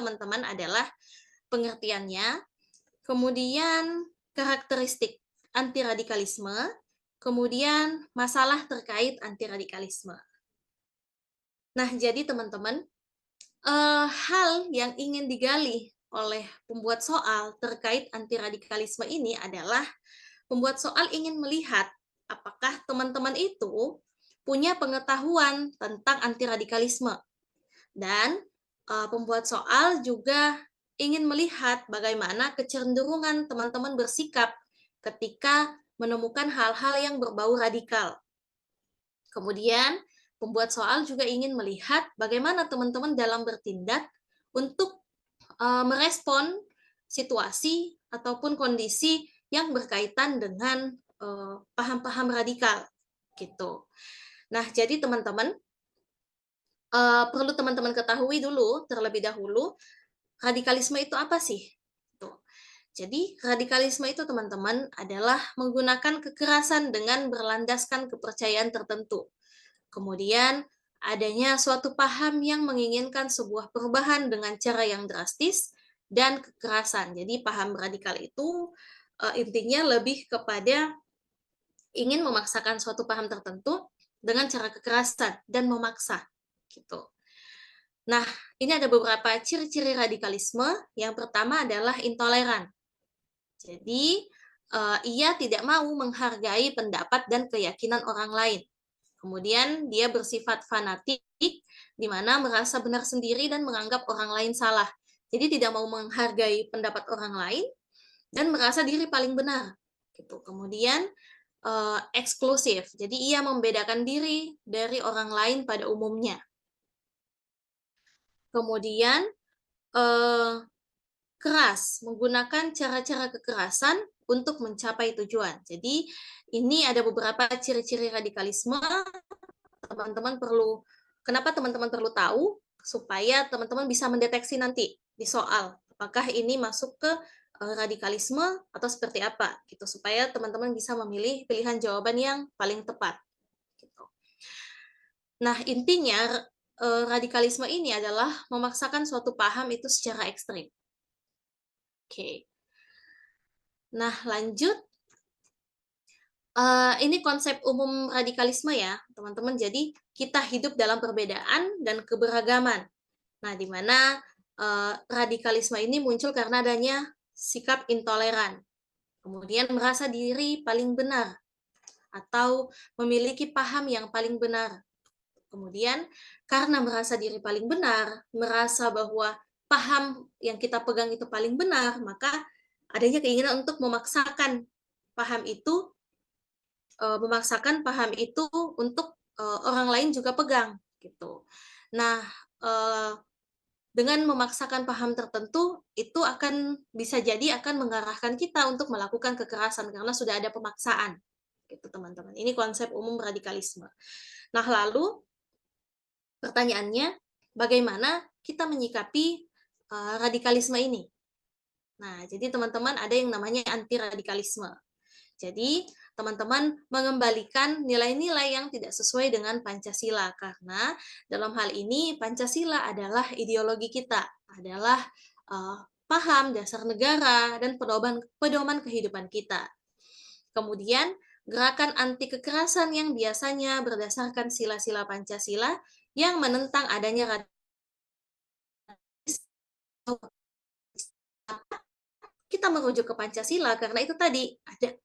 teman-teman adalah pengertiannya, kemudian karakteristik antiradikalisme, kemudian masalah terkait antiradikalisme. Nah, jadi teman-teman, hal yang ingin digali oleh pembuat soal terkait antiradikalisme ini adalah pembuat soal ingin melihat apakah teman-teman itu punya pengetahuan tentang antiradikalisme. Dan pembuat soal juga ingin melihat bagaimana kecenderungan teman-teman bersikap ketika menemukan hal-hal yang berbau radikal. Kemudian, pembuat soal juga ingin melihat bagaimana teman-teman dalam bertindak untuk merespon situasi ataupun kondisi yang berkaitan dengan paham-paham radikal gitu. Nah, jadi teman-teman perlu teman-teman ketahui dulu terlebih dahulu radikalisme itu apa sih? Tuh. Jadi, radikalisme itu teman-teman adalah menggunakan kekerasan dengan berlandaskan kepercayaan tertentu. Kemudian, adanya suatu paham yang menginginkan sebuah perubahan dengan cara yang drastis dan kekerasan. Jadi, paham radikal itu intinya lebih kepada ingin memaksakan suatu paham tertentu dengan cara kekerasan dan memaksa gitu. Nah, ini ada beberapa ciri-ciri radikalisme. Yang pertama adalah intoleran. Jadi, ia tidak mau menghargai pendapat dan keyakinan orang lain. Kemudian dia bersifat fanatik, di mana merasa benar sendiri dan menganggap orang lain salah. Jadi tidak mau menghargai pendapat orang lain dan merasa diri paling benar. Gitu. Kemudian eksklusif. Jadi ia membedakan diri dari orang lain pada umumnya. Kemudian eh, keras, menggunakan cara-cara kekerasan untuk mencapai tujuan. Jadi ini ada beberapa ciri-ciri radikalisme. Teman-teman perlu, kenapa teman-teman perlu tahu? Supaya teman-teman bisa mendeteksi nanti di soal, apakah ini masuk ke radikalisme atau seperti apa, gitu. Supaya teman-teman bisa memilih pilihan jawaban yang paling tepat. Gitu. Nah, intinya radikalisme ini adalah memaksakan suatu paham itu secara ekstrim. Oke. Nah, lanjut. Ini konsep umum radikalisme ya, teman-teman. Jadi, kita hidup dalam perbedaan dan keberagaman. Nah, di mana radikalisme ini muncul karena adanya sikap intoleran, kemudian merasa diri paling benar, atau memiliki paham yang paling benar. Kemudian, karena merasa diri paling benar, merasa bahwa paham yang kita pegang itu paling benar, maka adanya keinginan untuk memaksakan paham itu untuk orang lain juga pegang gitu. Nah, dengan memaksakan paham tertentu itu akan bisa jadi akan mengarahkan kita untuk melakukan kekerasan karena sudah ada pemaksaan gitu teman-teman. Ini konsep umum radikalisme. Nah, lalu pertanyaannya bagaimana kita menyikapi radikalisme ini? Nah, jadi teman-teman ada yang namanya anti radikalisme. Jadi, teman-teman mengembalikan nilai-nilai yang tidak sesuai dengan Pancasila, karena dalam hal ini Pancasila adalah ideologi kita, adalah paham dasar negara dan pedoman kehidupan kita. Kemudian, gerakan anti kekerasan yang biasanya berdasarkan sila-sila Pancasila yang menentang adanya radikalisme. Kita merujuk ke Pancasila karena itu tadi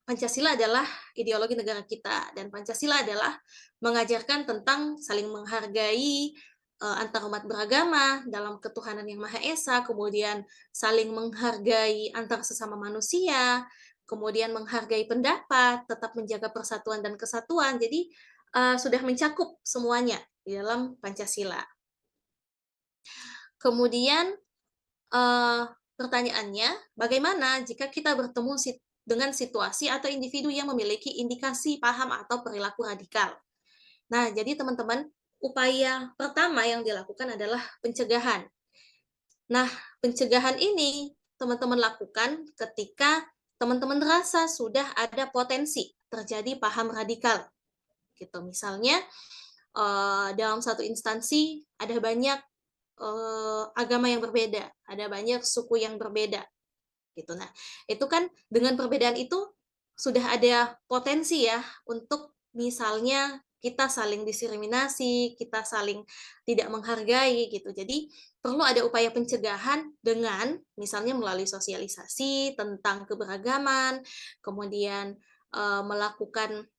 Pancasila adalah ideologi negara kita dan Pancasila adalah mengajarkan tentang saling menghargai antar umat beragama dalam ketuhanan yang Maha Esa, kemudian saling menghargai antar sesama manusia, kemudian menghargai pendapat, tetap menjaga persatuan dan kesatuan. Jadi sudah mencakup semuanya di dalam Pancasila. Kemudian pertanyaannya, bagaimana jika kita bertemu dengan situasi atau individu yang memiliki indikasi paham atau perilaku radikal? Nah, jadi teman-teman, upaya pertama yang dilakukan adalah pencegahan. Nah, pencegahan ini teman-teman lakukan ketika teman-teman merasa sudah ada potensi terjadi paham radikal. Gitu. Misalnya, dalam satu instansi ada banyak agama yang berbeda, ada banyak suku yang berbeda, gitu. Nah, itu kan dengan perbedaan itu sudah ada potensi ya untuk misalnya kita saling diskriminasi, kita saling tidak menghargai gitu. Jadi perlu ada upaya pencegahan dengan misalnya melalui sosialisasi tentang keberagaman, kemudian, melakukan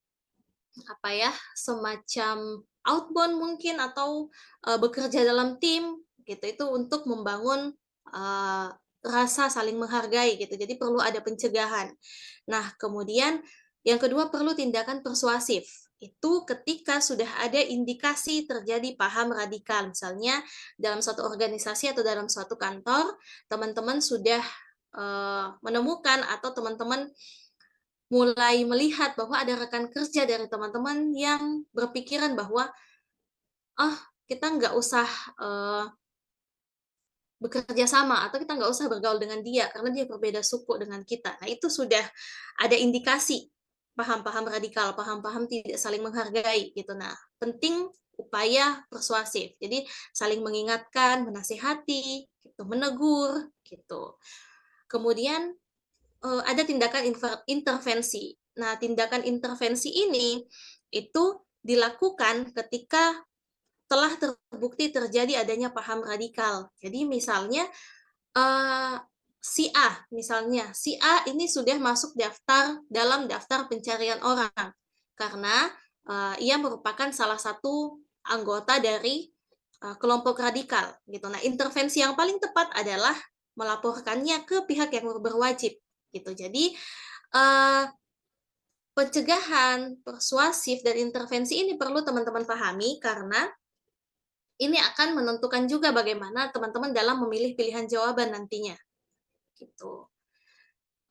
apa ya, semacam outbound mungkin atau, bekerja dalam tim gitu, itu untuk membangun, eee, rasa saling menghargai gitu, jadi perlu ada pencegahan. Nah, kemudian yang kedua perlu tindakan persuasif, itu ketika sudah ada indikasi terjadi paham radikal, misalnya dalam suatu organisasi atau dalam suatu kantor, teman-teman sudah, menemukan atau teman-teman mulai melihat bahwa ada rekan kerja dari teman-teman yang berpikiran bahwa, "Ah, kita nggak usah, eee, bekerja sama atau kita nggak usah bergaul dengan dia karena dia berbeda suku dengan kita." Nah, itu sudah ada indikasi paham-paham radikal, paham-paham tidak saling menghargai gitu. Nah, penting upaya persuasif. Jadi saling mengingatkan, menasihati, gitu, menegur, gitu. Kemudian ada tindakan intervensi. Nah, tindakan intervensi ini, itu dilakukan ketika telah terbukti terjadi adanya paham radikal. Jadi misalnya, eee, si A ini sudah masuk dalam daftar pencarian orang, karena, ia merupakan salah satu anggota dari, kelompok radikal, gitu. Nah, intervensi yang paling tepat adalah melaporkannya ke pihak yang berwajib, gitu. Jadi, eee, pencegahan, persuasif, dan intervensi ini perlu teman-teman pahami karena ini akan menentukan juga bagaimana teman-teman dalam memilih pilihan jawaban nantinya, gitu.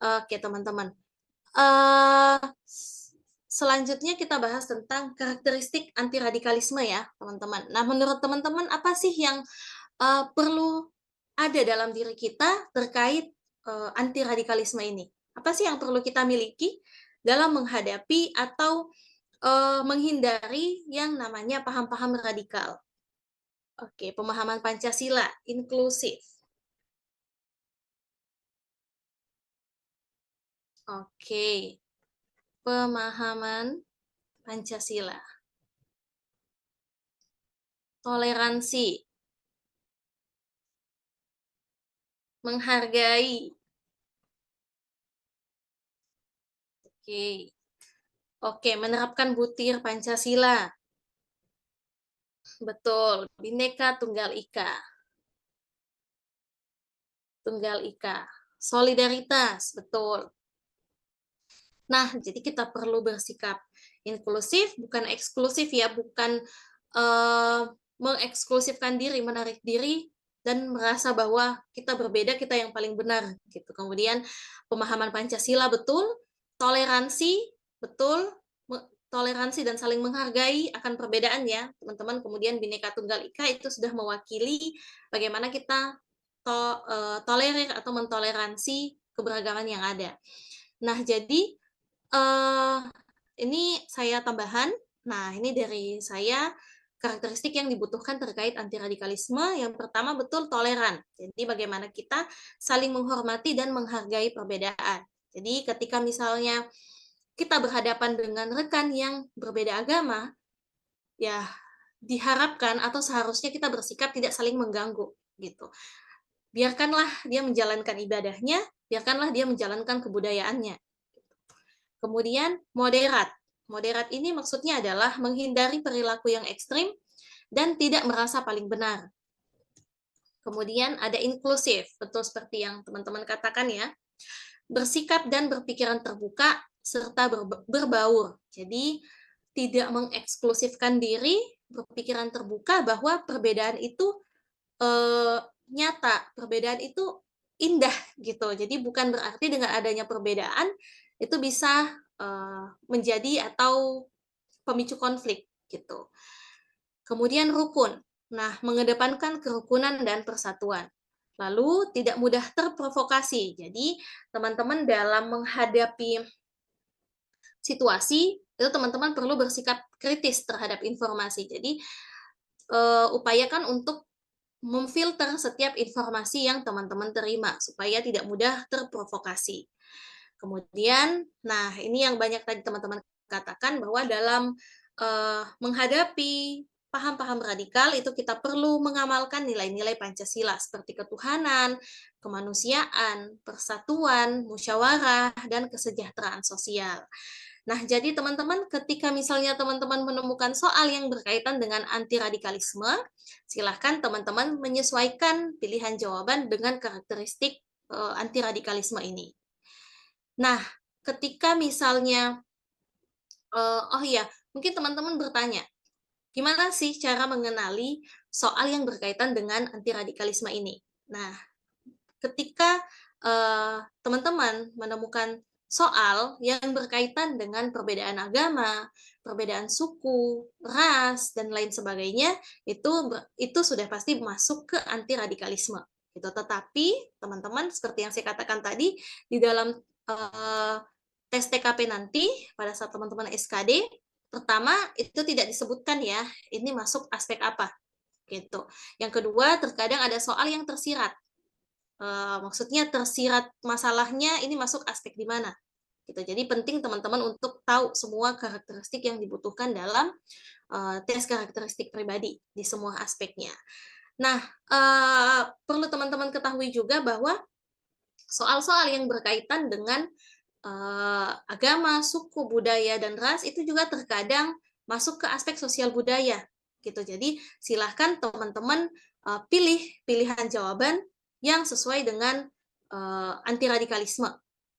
Oke, teman-teman. Eee, Selanjutnya kita bahas tentang karakteristik anti radikalisme ya, teman-teman. Nah, menurut teman-teman apa sih yang, perlu ada dalam diri kita terkait, anti radikalisme ini? Apa sih yang perlu kita miliki dalam menghadapi atau, menghindari yang namanya paham-paham radikal? Oke, pemahaman Pancasila, inklusif. Oke, pemahaman Pancasila. Toleransi, menghargai. Oke. Oke, menerapkan butir Pancasila. Betul, Bhinneka Tunggal Ika. Tunggal Ika. Solidaritas, betul. Nah, jadi kita perlu bersikap inklusif, bukan eksklusif ya, bukan, mengeksklusifkan diri, menarik diri, dan merasa bahwa kita berbeda, kita yang paling benar, gitu. Kemudian pemahaman Pancasila betul, toleransi betul, toleransi dan saling menghargai akan perbedaan ya, teman-teman. Kemudian Bhinneka Tunggal Ika itu sudah mewakili bagaimana kita tolerir atau mentoleransi keberagaman yang ada. Nah, jadi Eee, ini saya tambahan. Nah, ini dari saya, karakteristik yang dibutuhkan terkait anti radikalisme, yang pertama betul toleran. Jadi bagaimana kita saling menghormati dan menghargai perbedaan. Jadi ketika misalnya kita berhadapan dengan rekan yang berbeda agama, ya diharapkan atau seharusnya kita bersikap tidak saling mengganggu, gitu. Biarkanlah dia menjalankan ibadahnya, biarkanlah dia menjalankan kebudayaannya. Kemudian moderat. Moderat ini maksudnya adalah menghindari perilaku yang ekstrim dan tidak merasa paling benar. Kemudian ada inklusif, betul seperti yang teman-teman katakan ya. Bersikap dan berpikiran terbuka serta berbaur. Jadi tidak mengeksklusifkan diri, berpikiran terbuka bahwa perbedaan itu nyata, perbedaan itu indah gitu. Jadi bukan berarti dengan adanya perbedaan itu bisa, menjadi atau pemicu konflik gitu. Kemudian rukun. Nah, mengedepankan kerukunan dan persatuan. Lalu tidak mudah terprovokasi. Jadi, teman-teman dalam menghadapi situasi, itu teman-teman perlu bersikap kritis terhadap informasi. Jadi, upayakan untuk memfilter setiap informasi yang teman-teman terima supaya tidak mudah terprovokasi. Kemudian, nah ini yang banyak tadi teman-teman katakan bahwa dalam menghadapi paham-paham radikal itu kita perlu mengamalkan nilai-nilai Pancasila seperti ketuhanan, kemanusiaan, persatuan, musyawarah, dan kesejahteraan sosial. Nah, jadi teman-teman ketika misalnya teman-teman menemukan soal yang berkaitan dengan anti radikalisme, silahkan teman-teman menyesuaikan pilihan jawaban dengan karakteristik anti radikalisme ini. Nah, ketika misalnya, oh iya, mungkin teman-teman bertanya, gimana sih cara mengenali soal yang berkaitan dengan anti radikalisme ini? Nah, ketika teman-teman menemukan soal yang berkaitan dengan perbedaan agama, perbedaan suku, ras, dan lain sebagainya, itu sudah pasti masuk ke anti radikalisme. Gitu. Tetapi teman-teman seperti yang saya katakan tadi di dalam tes TKP nanti pada saat teman-teman SKD, pertama itu tidak disebutkan ya, ini masuk aspek apa gitu. Yang kedua, terkadang ada soal yang tersirat. Maksudnya tersirat masalahnya ini masuk aspek di mana, gitu. Jadi penting teman-teman untuk tahu semua karakteristik yang dibutuhkan dalam, tes karakteristik pribadi di semua aspeknya. Nah, perlu teman-teman ketahui juga bahwa soal-soal yang berkaitan dengan, agama, suku, budaya, dan ras itu juga terkadang masuk ke aspek sosial budaya, gitu. Jadi silahkan teman-teman, pilih pilihan jawaban yang sesuai dengan, anti radikalisme,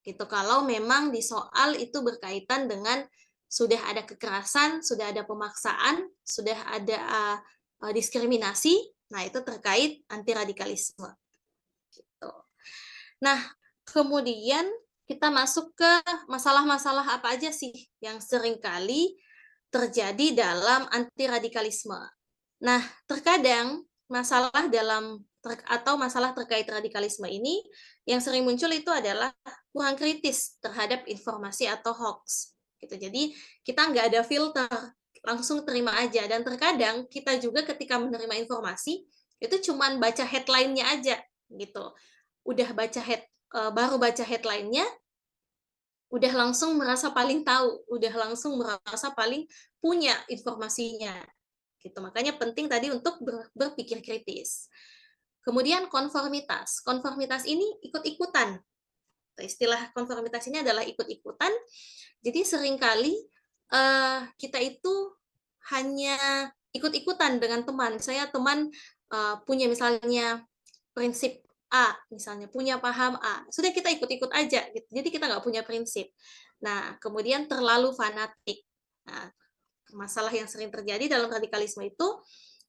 gitu. Kalau memang di soal itu berkaitan dengan sudah ada kekerasan, sudah ada pemaksaan, sudah ada, diskriminasi, nah itu terkait anti radikalisme, gitu. Nah, kemudian kita masuk ke masalah-masalah apa aja sih yang seringkali terjadi dalam anti radikalisme. Nah, terkadang masalah atau masalah terkait radikalisme ini yang sering muncul itu adalah kurang kritis terhadap informasi atau hoax. Gitu. Jadi kita nggak ada filter, langsung terima aja. Dan terkadang kita juga ketika menerima informasi itu cuman baca headline-nya aja gitu. Udah baru baca headline-nya, udah langsung merasa paling tahu, udah langsung merasa paling punya informasinya, gitu. Makanya penting tadi untuk berpikir kritis. Kemudian konformitas. Konformitas ini ikut-ikutan. Istilah konformitas ini adalah ikut-ikutan. Jadi seringkali kita itu hanya ikut-ikutan dengan teman. Saya teman punya misalnya prinsip A, misalnya punya paham A, sudah kita ikut-ikut aja gitu. Jadi kita nggak punya prinsip. Nah, kemudian terlalu fanatik. Nah, masalah yang sering terjadi dalam radikalisme itu,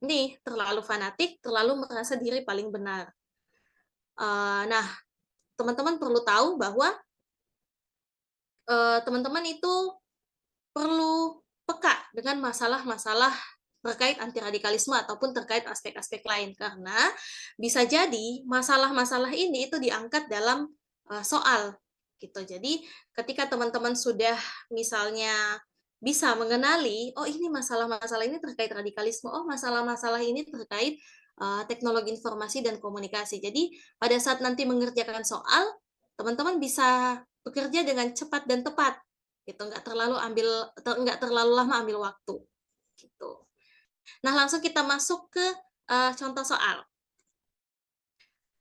nih, terlalu fanatik, terlalu merasa diri paling benar. Nah, teman-teman perlu tahu bahwa teman-teman itu perlu peka dengan masalah-masalah terkait anti radikalisme ataupun terkait aspek-aspek lain karena bisa jadi masalah-masalah ini itu diangkat dalam soal gitu. Jadi ketika teman-teman sudah misalnya bisa mengenali, oh ini masalah-masalah ini terkait radikalisme, oh masalah-masalah ini terkait teknologi informasi dan komunikasi. Jadi pada saat nanti mengerjakan soal, teman-teman bisa bekerja dengan cepat dan tepat gitu, nggak terlalu lama ambil waktu gitu. Nah, langsung kita masuk ke contoh soal.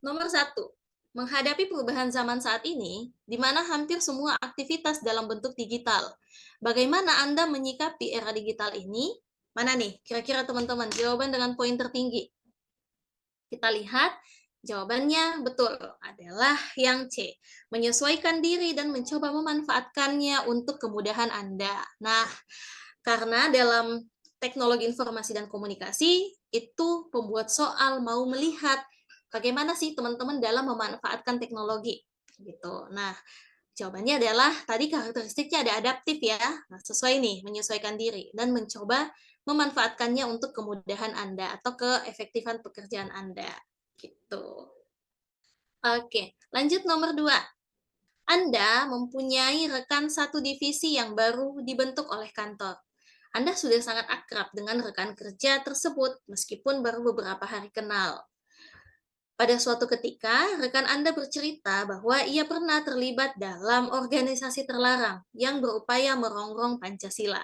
Nomor satu, menghadapi perubahan zaman saat ini, di mana hampir semua aktivitas dalam bentuk digital. Bagaimana Anda menyikapi era digital ini? Mana nih, kira-kira teman-teman, jawaban dengan poin tertinggi? Kita lihat, jawabannya betul, adalah yang C. Menyesuaikan diri dan mencoba memanfaatkannya untuk kemudahan Anda. Nah, karena dalam teknologi informasi dan komunikasi, itu pembuat soal mau melihat bagaimana sih teman-teman dalam memanfaatkan teknologi. Gitu. Nah, jawabannya adalah tadi karakteristiknya ada adaptif ya. Nah, sesuai nih, menyesuaikan diri dan mencoba memanfaatkannya untuk kemudahan Anda atau keefektifan pekerjaan Anda. Gitu. Oke, lanjut nomor 2. Anda mempunyai rekan satu divisi yang baru dibentuk oleh kantor. Anda sudah sangat akrab dengan rekan kerja tersebut meskipun baru beberapa hari kenal. Pada suatu ketika, rekan Anda bercerita bahwa ia pernah terlibat dalam organisasi terlarang yang berupaya merongrong Pancasila.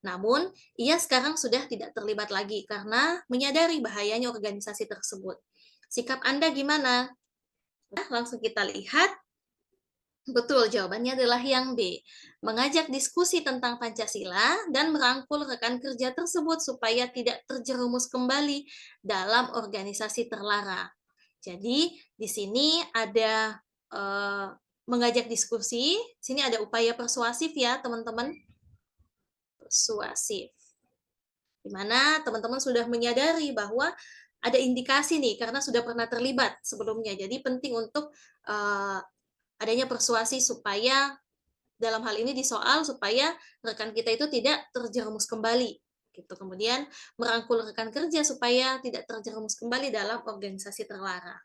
Namun, ia sekarang sudah tidak terlibat lagi karena menyadari bahayanya organisasi tersebut. Sikap Anda gimana? Nah, langsung kita lihat. Betul, jawabannya adalah yang B. Mengajak diskusi tentang Pancasila dan merangkul rekan kerja tersebut supaya tidak terjerumus kembali dalam organisasi terlarang. Jadi, di sini ada mengajak diskusi, sini ada upaya persuasif ya, teman-teman. Persuasif. Di mana teman-teman sudah menyadari bahwa ada indikasi nih karena sudah pernah terlibat sebelumnya. Jadi penting untuk adanya persuasi supaya dalam hal ini di soal supaya rekan kita itu tidak terjerumus kembali gitu. Kemudian merangkul rekan kerja supaya tidak terjerumus kembali dalam organisasi terlarang.